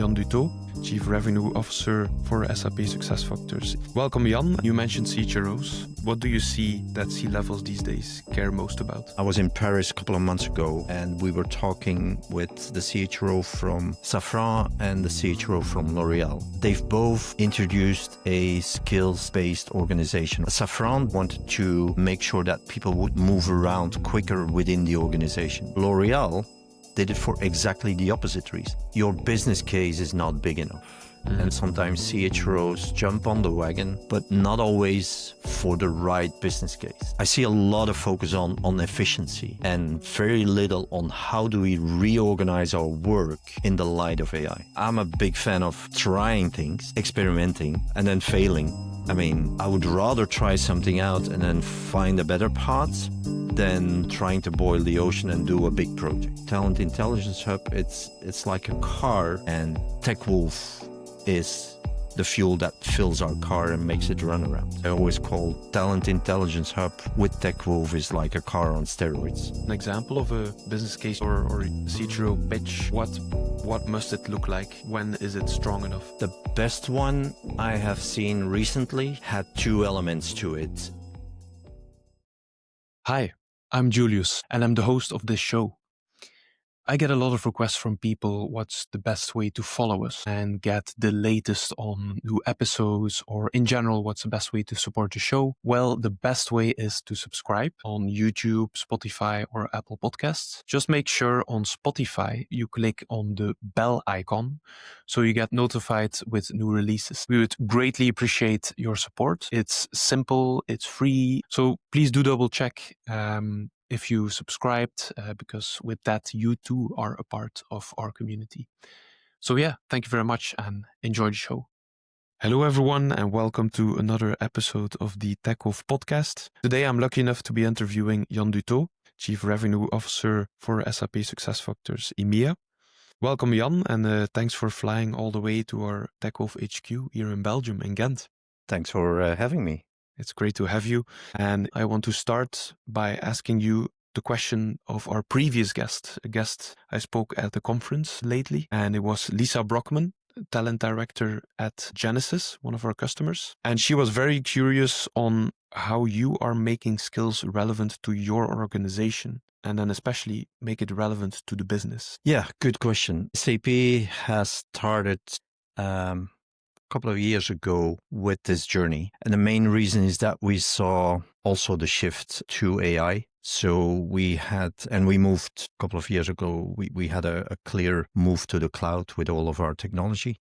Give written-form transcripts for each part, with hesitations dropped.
Jan Duthoo, Chief Revenue Officer for SAP SuccessFactors. Welcome, Jan. You mentioned CHROs. What do you see that C-levels these days care most about? I was in Paris a couple of months ago, and we were talking with the CHRO from Safran and the CHRO from L'Oréal. They've both introduced a skills-based organization. Safran wanted to make sure that people would move around quicker within the organization. L'Oréal did it for exactly the opposite reason. Your business case is not big enough. And sometimes CHROs jump on the wagon, but not always for the right business case. I see a lot of focus on efficiency and very little on how do we reorganize our work in the light of AI. I'm a big fan of trying things, experimenting, and then failing. I mean, I would rather try something out and then find a better path than trying to boil the ocean and do a big project. Talent Intelligence Hub, it's like a car, and TechWolf is the fuel that fills our car and makes it run around. I always call Talent Intelligence Hub with TechWolf is like a car on steroids. An example of a business case or CHRO pitch, what must it look like? When is it strong enough? The best one I have seen recently had two elements to it. Hi, I'm Julius, and I'm the host of this show. I get a lot of requests from people what's the best way to follow us and get the latest on new episodes, or in general, what's the best way to support the show. Well, the best way is to subscribe on YouTube, Spotify, or Apple Podcasts. Just make sure on Spotify you click on the bell icon so you get notified with new releases. We would greatly appreciate your support. It's simple, it's free, so please do double check if you subscribed, because with that, you too are a part of our community. So yeah, thank you very much and enjoy the show. Hello everyone, and welcome to another episode of the TechWolf podcast. Today I'm lucky enough to be interviewing Jan Duthoo, Chief Revenue Officer for SAP SuccessFactors EMEA. Welcome Jan, and thanks for flying all the way to our TechWolf HQ here in Belgium, in Ghent. Thanks for having me. It's great to have you. And I want to start by asking you the question of our previous guest, a guest I spoke at the conference lately, and it was Lisa Brockman, Talent Director at Genesis, one of our customers. And she was very curious on how you are making skills relevant to your organization, and then especially make it relevant to the business. Yeah, good question. SAP has started couple of years ago with this journey. And the main reason is that we saw also the shift to AI. So we moved a couple of years ago, we had a clear move to the cloud with all of our technology.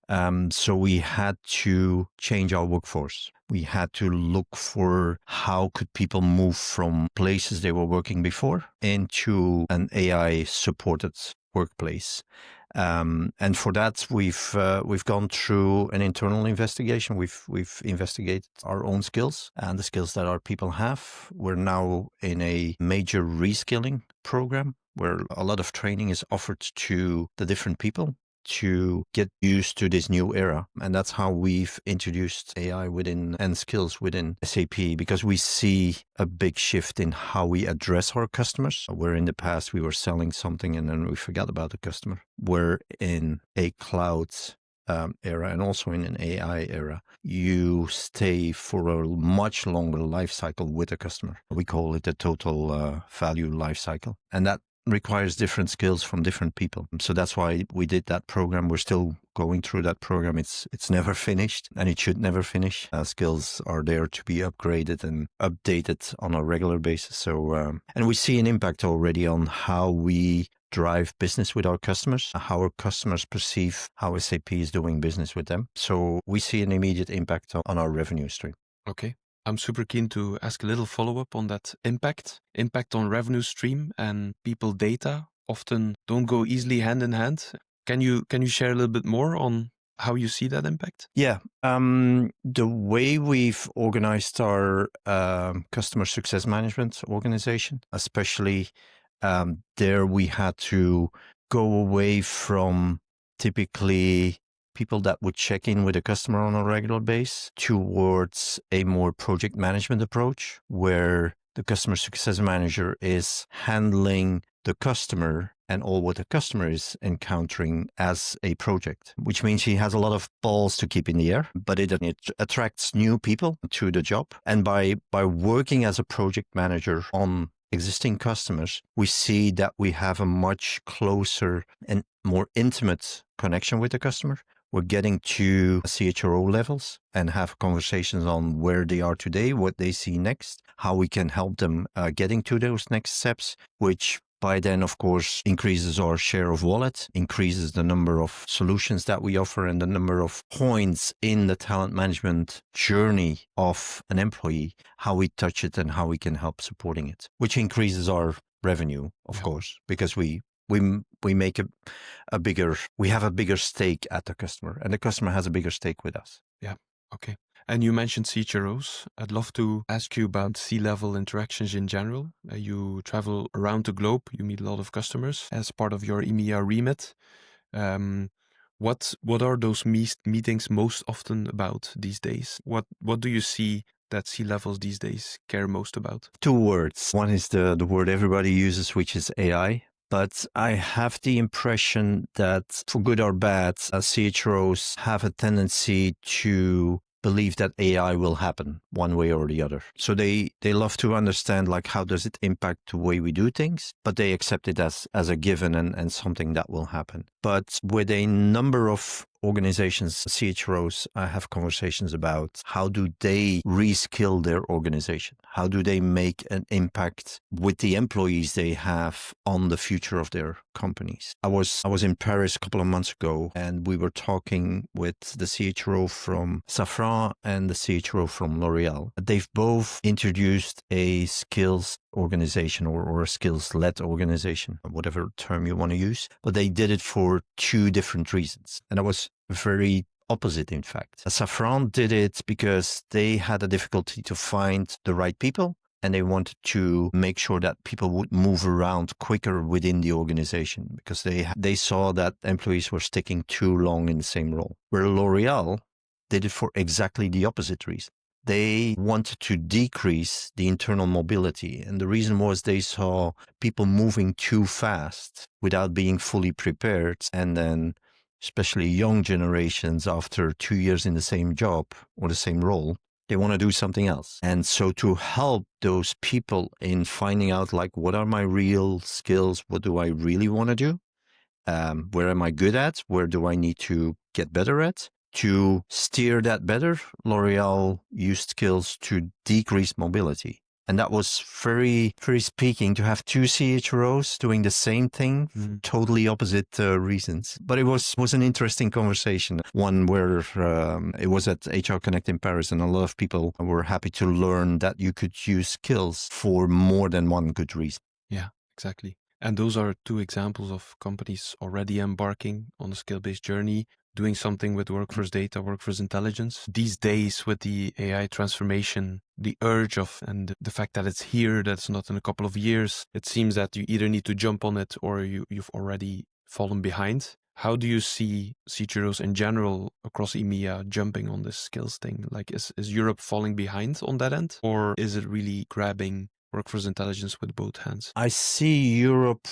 So we had to change our workforce. We had to look for how could people move from places they were working before into an AI supported workplace. And for that, we've gone through an internal investigation. We've investigated our own skills and the skills that our people have. We're now in a major reskilling program where a lot of training is offered to the different people to get used to this new era. And that's how we've introduced AI and skills within SAP, because we see a big shift in how we address our customers. Where in the past we were selling something and then we forgot about the customer. We're in a cloud era and also in an AI era. You stay for a much longer life cycle with a customer. We call it a total value life cycle. And that requires different skills from different people. So that's why we did that program. We're still going through that program. It's never finished, and it should never finish. Skills are there to be upgraded and updated on a regular basis. So, and we see an impact already on how we drive business with our customers, how our customers perceive how SAP is doing business with them. So we see an immediate impact on our revenue stream. Okay. I'm super keen to ask a little follow-up on that impact on revenue stream, and people data often don't go easily hand in hand. Can you share a little bit more on how you see that impact? Yeah, the way we've organized our customer success management organization, especially there we had to go away from typically people that would check in with a customer on a regular basis towards a more project management approach, where the customer success manager is handling the customer and all what the customer is encountering as a project, which means he has a lot of balls to keep in the air, but it attracts new people to the job. And by working as a project manager on existing customers, we see that we have a much closer and more intimate connection with the customer. We're getting to CHRO levels and have conversations on where they are today, what they see next, how we can help them getting to those next steps, which by then, of course, increases our share of wallet, increases the number of solutions that we offer and the number of points in the talent management journey of an employee, how we touch it and how we can help supporting it, which increases our revenue, of course, because we make we have a bigger stake at the customer, and the customer has a bigger stake with us. Yeah. Okay. And you mentioned CHROs. I'd love to ask you about C-level interactions in general. You travel around the globe. You meet a lot of customers as part of your EMEA remit. What are those meetings most often about these days? What do you see that C-levels these days care most about? Two words. One is the word everybody uses, which is AI. But I have the impression that, for good or bad, CHROs have a tendency to believe that AI will happen one way or the other. So they love to understand, like, how does it impact the way we do things, but they accept it as a given and something that will happen. But with a number of organizations, CHROs, I have conversations about how do they reskill their organization? How do they make an impact with the employees they have on the future of their companies? I was in Paris a couple of months ago, and we were talking with the CHRO from Safran and the CHRO from L'Oréal. They've both introduced a skills organization or a skills-led organization, whatever term you want to use, but they did it for two different reasons. And I was very opposite, in fact. Safran did it because they had a difficulty to find the right people, and they wanted to make sure that people would move around quicker within the organization because they saw that employees were sticking too long in the same role. Where L'Oréal did it for exactly the opposite reason. They wanted to decrease the internal mobility. And the reason was they saw people moving too fast without being fully prepared. And then especially young generations, after 2 years in the same job or the same role, they want to do something else. And so to help those people in finding out, like, what are my real skills? What do I really want to do? Where am I good at? Where do I need to get better at? To steer that better, L'Oréal used skills to decrease mobility. And that was very, very speaking to have two CHROs doing the same thing, totally opposite reasons. But it was an interesting conversation, one where it was at HR Connect in Paris, and a lot of people were happy to learn that you could use skills for more than one good reason. Yeah, exactly. And those are two examples of companies already embarking on a skill-based journey, doing something with workforce data, workforce intelligence. These days, with the AI transformation, the urge of, and the fact that it's here, that's not in a couple of years, it seems that you either need to jump on it or you've already fallen behind. How do you see CHROs in general across EMEA jumping on this skills thing? Like, is Europe falling behind on that end? Or is it really grabbing workforce intelligence with both hands? I see Europe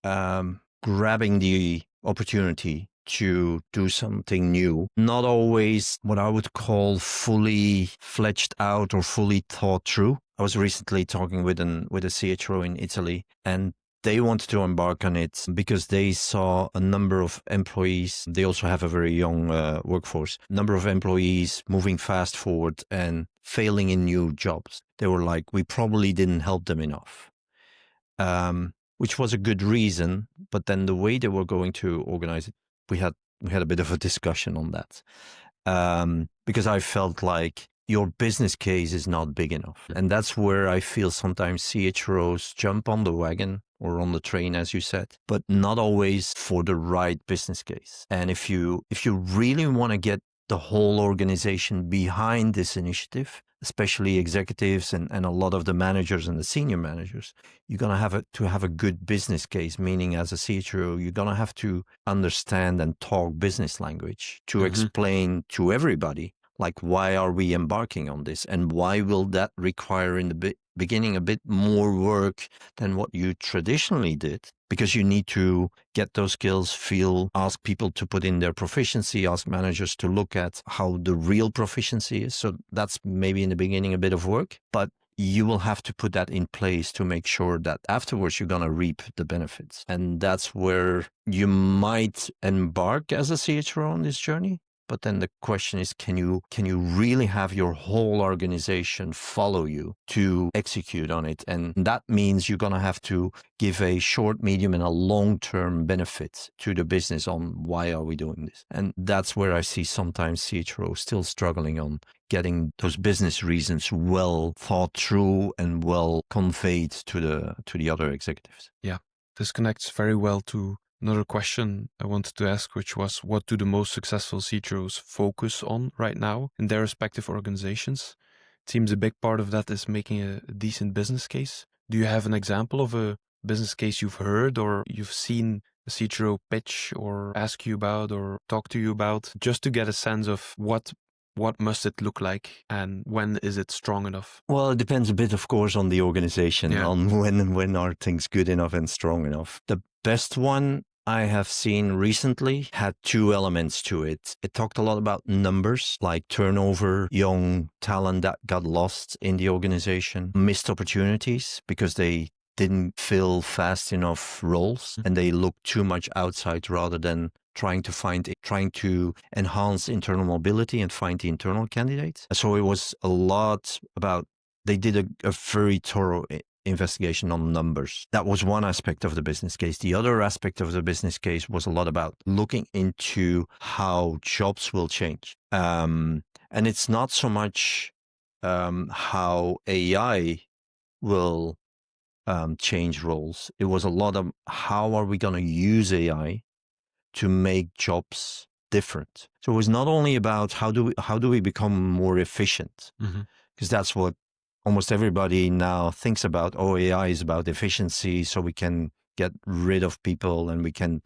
grabbing the opportunity to do something new, not always what I would call fully fledged out or fully thought through. I was recently talking with a CHRO in Italy, and they wanted to embark on it because they saw a number of employees. They also have a very young workforce, number of employees moving fast forward and failing in new jobs. They were like, we probably didn't help them enough, which was a good reason. But then the way they were going to organize it, we had a bit of a discussion on that, because I felt like your business case is not big enough. And that's where I feel sometimes CHROs jump on the wagon or on the train, as you said, but not always for the right business case. And if you really want to get the whole organization behind this initiative, especially executives and a lot of the managers and the senior managers, you're going to have a good business case, meaning as a CHRO, you're going to have to understand and talk business language to explain to everybody, like, why are we embarking on this and why will that require in the beginning a bit more work than what you traditionally did, because you need to get those skills, ask people to put in their proficiency, ask managers to look at how the real proficiency is. So that's maybe in the beginning a bit of work, but you will have to put that in place to make sure that afterwards you're going to reap the benefits. And that's where you might embark as a CHRO on this journey. But then the question is, can you really have your whole organization follow you to execute on it? And that means you're going to have to give a short, medium, and a long-term benefit to the business on why are we doing this. And that's where I see sometimes CHROs still struggling on getting those business reasons well thought through and well conveyed to the other executives. Yeah, this connects very well to another question I wanted to ask, which was, what do the most successful CHROs focus on right now in their respective organizations? It seems a big part of that is making a decent business case. Do you have an example of a business case you've heard or you've seen a CHRO pitch or ask you about or talk to you about, just to get a sense of what must it look like and when is it strong enough? Well, it depends a bit, of course, on the organization, on when are things good enough and strong enough. The best one I have seen recently had two elements to it. It talked a lot about numbers, like turnover, young talent that got lost in the organization, missed opportunities because they didn't fill fast enough roles and they looked too much outside rather than trying to enhance internal mobility and find the internal candidates. So it was a lot about, they did a very thorough investigation on numbers. That was one aspect of the business case. The other aspect of the business case was a lot about looking into how jobs will change. And it's not so much how AI will change roles. It was a lot of how are we going to use AI to make jobs different. So it was not only about how do we become more efficient, because that's what almost everybody now thinks about. Oh, AI is about efficiency, so we can get rid of people and we can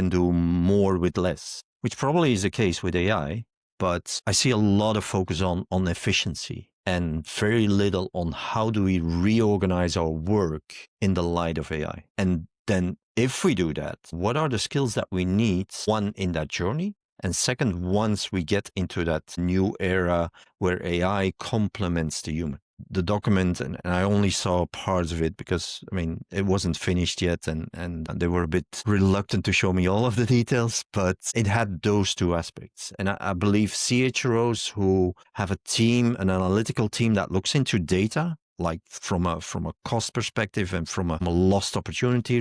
do more with less, which probably is the case with AI. But I see a lot of focus on efficiency and very little on how do we reorganize our work in the light of AI. And then if we do that, what are the skills that we need, one, in that journey? And second, once we get into that new era where AI complements the human. The document, and I only saw parts of it because, I mean, it wasn't finished yet and they were a bit reluctant to show me all of the details, but it had those two aspects. And I believe CHROs who have a team, an analytical team that looks into data, like from a cost perspective and from a lost opportunity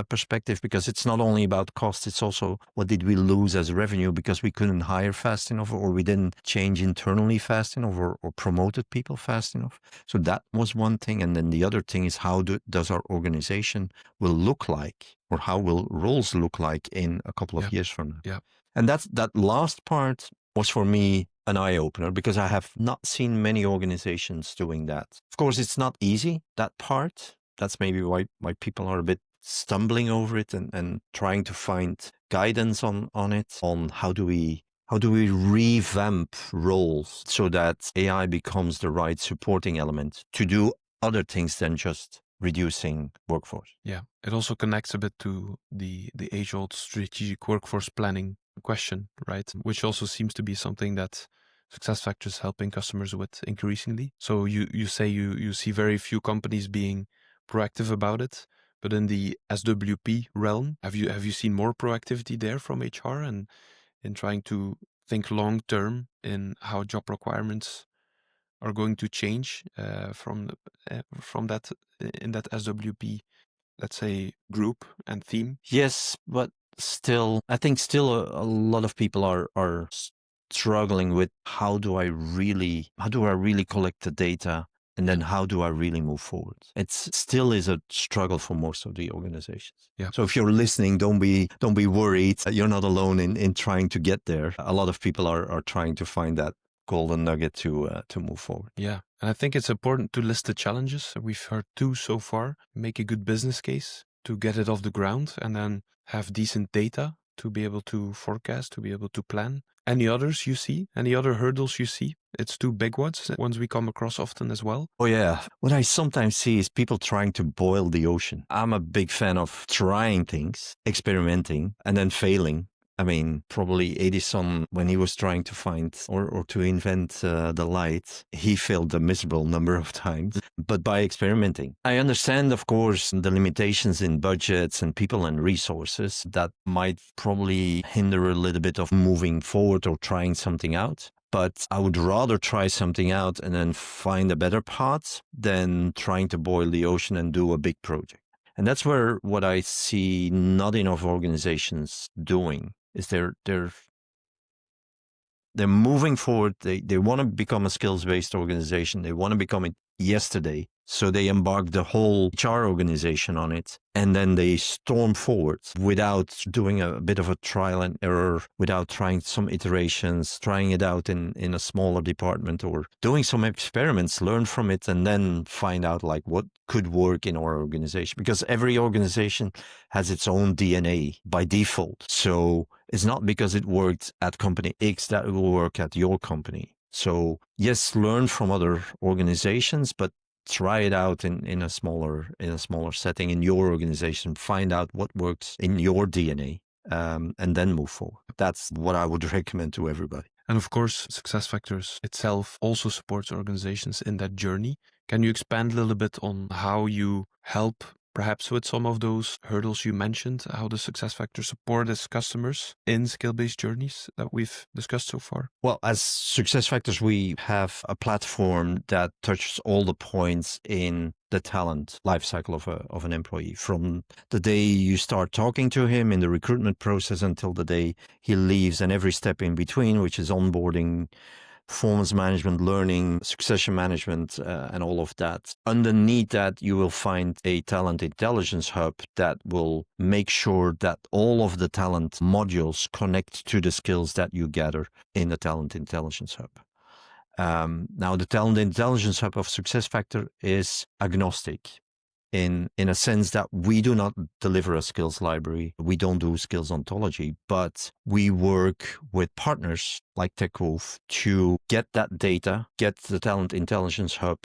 perspective, because it's not only about cost, it's also what did we lose as revenue because we couldn't hire fast enough or we didn't change internally fast enough or promoted people fast enough. So that was one thing. And then the other thing is how does our organization will look like, or how will roles look like in a couple of years from now. Yeah. And that last part was for me an eye-opener because I have not seen many organizations doing that. Of course, it's not easy, that part. That's maybe why people are a bit stumbling over it and trying to find guidance on it, on how do we revamp roles so that AI becomes the right supporting element to do other things than just reducing workforce. Yeah, it also connects a bit to the age-old strategic workforce planning question, right? Which also seems to be something that SuccessFactors is helping customers with increasingly. So you say you see very few companies being proactive about it, but in the SWP realm, have you seen more proactivity there from HR and in trying to think long term in how job requirements are going to change from that in that SWP, let's say, group and theme? Yes, but still, I think still a lot of people are struggling with how do I really collect the data, and then how do I really move forward? It still is a struggle for most of the organizations. Yeah. So if you're listening, don't be worried. You're not alone in trying to get there. A lot of people are trying to find that golden nugget to move forward. Yeah. And I think it's important to list the challenges. We've heard two so far. Make a good business case to get it off the ground and then have decent data to be able to forecast, to be able to plan. Any others you see? Any other hurdles you see? It's two big ones we come across often as well. Oh, yeah. What I sometimes see is people trying to boil the ocean. I'm a big fan of trying things, experimenting, and then failing. I mean, probably Edison, when he was trying to find or to invent the light, he failed a miserable number of times, but by experimenting. I understand, of course, the limitations in budgets and people and resources that might probably hinder a little bit of moving forward or trying something out. But I would rather try something out and then find a better path than trying to boil the ocean and do a big project. And that's where what I see not enough organizations doing is they're moving forward. They want to become a skills-based organization. They want to become it yesterday. So they embark the whole HR organization on it, and then they storm forward without doing a bit of a trial and error, without trying some iterations, trying it out in a smaller department or doing some experiments, learn from it, and then find out like what could work in our organization. Because every organization has its own DNA by default. So it's not because it worked at company X that it will work at your company. So yes, learn from other organizations, but try it out in a smaller setting in your organization. Find out what works in your DNA, and then move forward. That's what I would recommend to everybody. And of course, SuccessFactors itself also supports organizations in that journey. Can you expand a little bit on how you help perhaps with some of those hurdles you mentioned, how the SuccessFactors support its customers in skill-based journeys that we've discussed so far? Well, as SuccessFactors, we have a platform that touches all the points in the talent lifecycle of an employee, from the day you start talking to him in the recruitment process until the day he leaves, and every step in between, which is onboarding, performance management, learning, succession management, and all of that. Underneath that, you will find a talent intelligence hub that will make sure that all of the talent modules connect to the skills that you gather in the talent intelligence hub. Now, the talent intelligence hub of SuccessFactor is agnostic in a sense that we do not deliver a skills library. We don't do skills ontology, but we work with partners like TechWolf to get that data, get the talent intelligence hub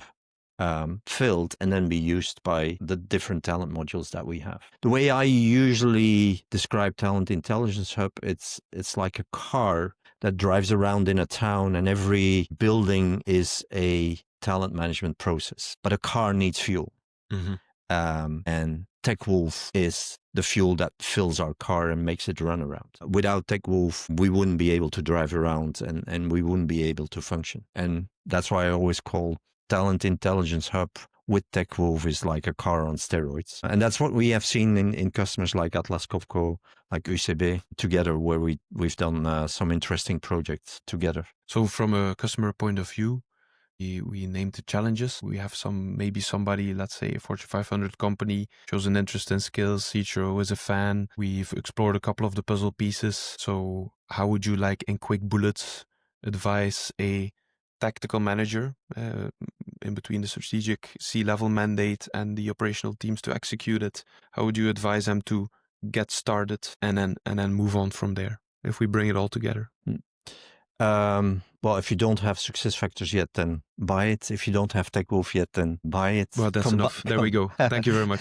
filled, and then be used by the different talent modules that we have. The way I usually describe talent intelligence hub, it's like a car that drives around in a town, and every building is a talent management process, but a car needs fuel. Mm-hmm. And TechWolf is the fuel that fills our car and makes it run around. Without TechWolf, we wouldn't be able to drive around, and we wouldn't be able to function. And that's why I always call Talent Intelligence Hub with TechWolf is like a car on steroids. And that's what we have seen in customers like Atlas Copco, like UCB together, where we've done some interesting projects together. So from a customer point of view, we named the challenges. We have maybe somebody, let's say a Fortune 500 company, shows an interest in skills. CHRO is a fan. We've explored a couple of the puzzle pieces. So how would you, like in quick bullets, advise a tactical manager in between the strategic C-level mandate and the operational teams to execute it? How would you advise them to get started and then move on from there, if we bring it all together? Well, if you don't have SuccessFactors yet, then buy it. If you don't have TechWolf yet, then buy it. Well, that's enough. There we go. Thank you very much.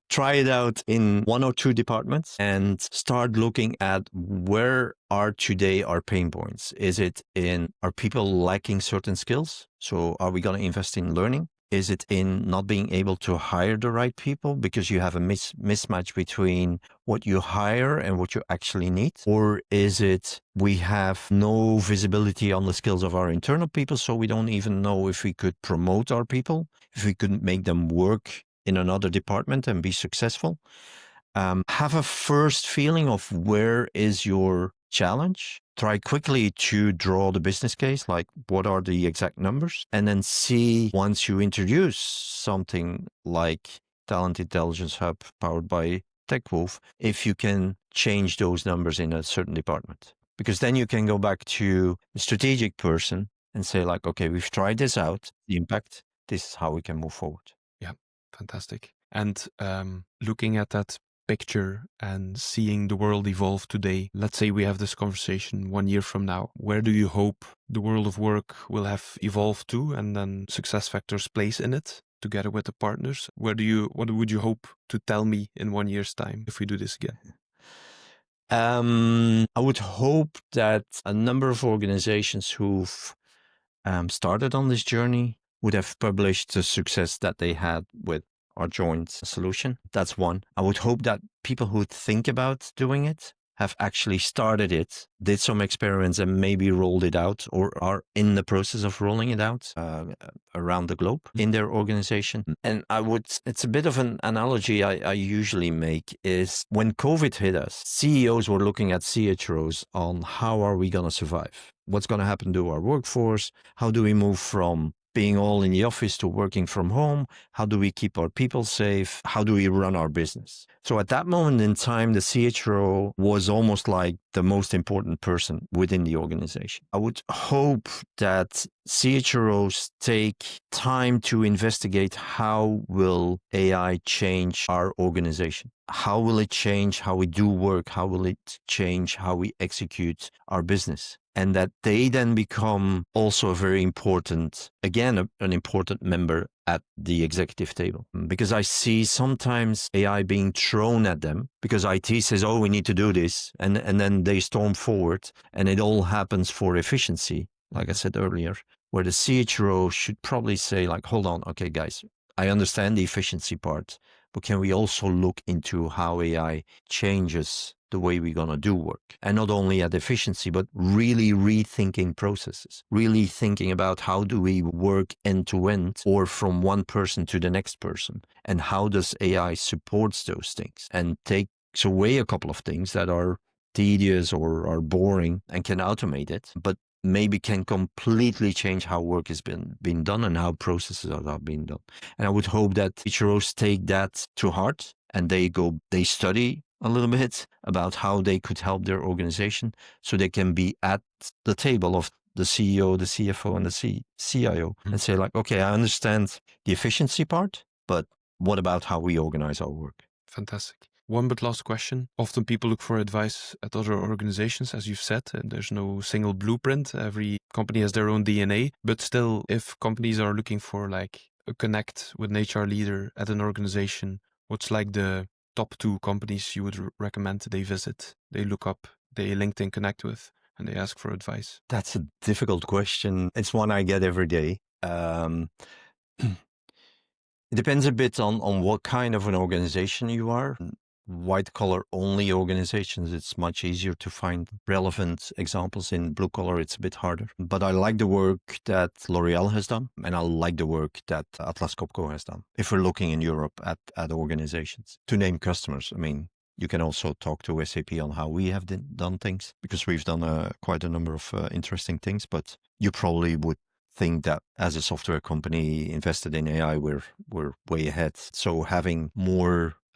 Try it out in one or two departments and start looking at where are today our pain points. Is it are people lacking certain skills? So are we going to invest in learning? Is it in not being able to hire the right people because you have a mismatch between what you hire and what you actually need? Or is it we have no visibility on the skills of our internal people, so we don't even know if we could promote our people, if we could make them work in another department and be successful? Have a first feeling of where is your challenge. Try quickly to draw the business case, like what are the exact numbers, and then see once you introduce something like Talent Intelligence Hub powered by TechWolf, if you can change those numbers in a certain department. Because then you can go back to the strategic person and say like, okay, we've tried this out, the impact, this is how we can move forward. Yeah, fantastic. And looking at that picture and seeing the world evolve today, let's say we have this conversation 1 year from now, where do you hope the world of work will have evolved to, and then SuccessFactors' place in it together with the partners? What would you hope to tell me in 1 year's time if we do this again? I would hope that a number of organizations who've started on this journey would have published the success that they had with our joint solution. That's one. I would hope that people who think about doing it have actually started it, did some experiments and maybe rolled it out or are in the process of rolling it out around the globe in their organization. And it's a bit of an analogy I usually make is when COVID hit us, CEOs were looking at CHROs on how are we going to survive? What's going to happen to our workforce? How do we move from being all in the office to working from home? How do we keep our people safe? How do we run our business? So at that moment in time, the CHRO was almost like the most important person within the organization. I would hope that CHROs take time to investigate how will AI change our organization? How will it change how we do work? How will it change how we execute our business? And that they then become also a very important, again, an important member at the executive table. Because I see sometimes AI being thrown at them because IT says, oh, we need to do this. And then they storm forward and it all happens for efficiency, like I said earlier, where the CHRO should probably say like, hold on, okay, guys, I understand the efficiency part, but can we also look into how AI changes the way we're going to do work? And not only at efficiency, but really rethinking processes, really thinking about how do we work end to end or from one person to the next person? And how does AI supports those things and takes away a couple of things that are tedious or are boring and can automate it, but maybe can completely change how work has been done and how processes are being done. And I would hope that CHROs take that to heart and they study a little bit about how they could help their organization so they can be at the table of the CEO, the CFO, and the CIO and say like, okay, I understand the efficiency part, but what about how we organize our work? Fantastic. One but last question. Often people look for advice at other organizations, as you've said, and there's no single blueprint. Every company has their own DNA, but still, if companies are looking for like a connect with an HR leader at an organization, what's like the top 2 companies you would recommend they visit, they look up, they LinkedIn connect with, and they ask for advice? That's a difficult question. It's one I get every day. It depends a bit on what kind of an organization you are. White collar only organizations, it's much easier to find relevant examples. In blue collar, it's a bit harder. But I like the work that L'Oréal has done, and I like the work that Atlas Copco has done. If we're looking in Europe at organizations, to name customers, I mean, you can also talk to SAP on how we have done things, because we've done quite a number of interesting things, but you probably would think that as a software company invested in AI, we're way ahead. So having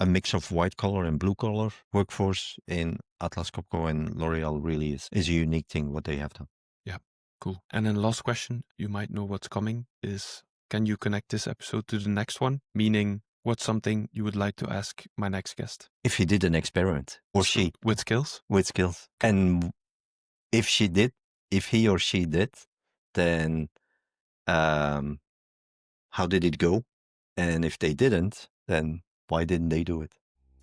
a mix of white collar and blue collar workforce in Atlas Copco and L'Oréal really is a unique thing what they have done. Yeah, cool. And then last question, you might know what's coming, is can you connect this episode to the next one? Meaning, what's something you would like to ask my next guest? If he did an experiment, or she. With skills? With skills. And if he or she did, then how did it go? And if they didn't, then why didn't they do it?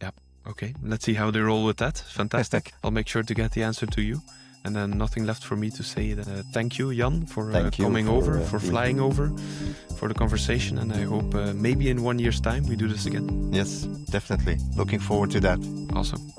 Yeah. Okay. Let's see how they roll with that. Fantastic. I'll make sure to get the answer to you. And then nothing left for me to say. Thank you, Jan, for coming over, for flying over, for the conversation. And I hope maybe in 1 year's time we do this again. Yes, definitely. Looking forward to that. Awesome.